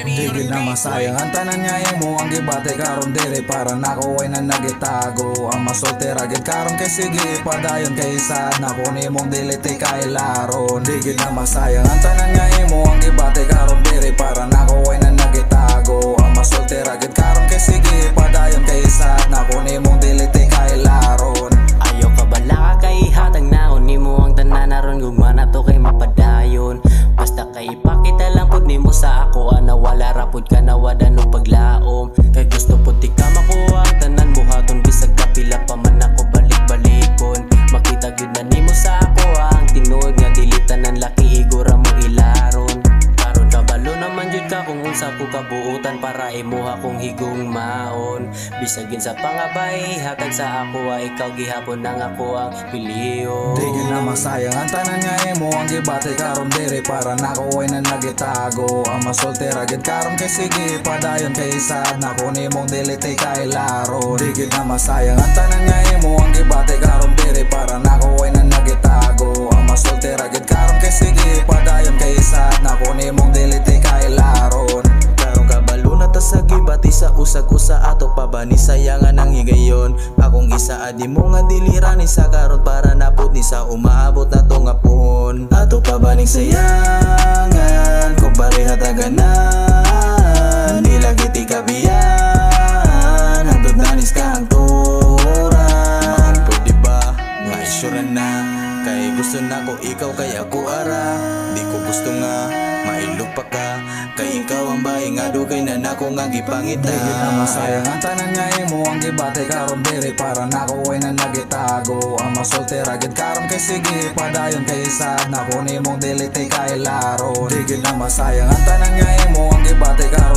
Digid na masayang ang tanan nga imo ang gibate karon diri para nako ay na nagitago. Ang masoltera gid karon kay sige padayon kay sad nako nimong dilite kay laron. Digid na masayang ang tanan nga imo ang gibate karon diri para nako ay na nagitago. Ang masoltera gid karon kay sige padayon kay sad nako nimong dilite kay laron. Ayaw ka bala ka kay hatag naon nimo ang tanan naron gugma na to kay mapadayon. Basta kay ipakita lang pud nimo sa ako ana wala rapod ka na wada no paglaom. Kay gusto pud ti ka makuha ang tanan buhaton bisag kapila pa man ako balik-balikon. Makita gyud na nimo sa ako ang tinuod nga dili tanan laki igura mo ilaron. Karon kabalo naman jud ka kung unsa ko kabuutan para imuha kong higugmaon. Bisagin sa pangabay hatag sa ako ikaw gihapon nang ako ang piliyon. Digid na masayang ang tanan nga imo ang gibate karon diri para nako ay na nagitago. Ang masoltera gid karon kay sige padayon kay sad nako nimong dilite kay laron. Digid na masayang ang tanan nga imo ang gibate karon diri para nako ay na nagitago. Ang masoltera gid karon kay sige padayon kay sad nako nimong dilite kay laron. Karong kabalo na ta sa gibati sa usag-usa ato pa ba ni sayangan ang higayon. Akong isa adi mo nga dilirani sa karon para napud ni sa umaabot na to nga puhon. Ato pa ba ning sayangan kung pareha taganan di lagi ti kabiyan hangtod nanis ka ang turan. Pwede ba nga isyuran na kay gusto na ko ikaw kay ako ara. Di ko gusto nga mailog pa ka kay ikaw ang bahay nga dugay na nako nga gipangita. Digid na masayang ang tanan nga imo ang gibate karon diri para nako ay na nagitago. Ang masoltera gid karon kay sige padayon kay sad nako nimong dilite kay laron. Digid na masayang ang tanan nga imo ang gibate karon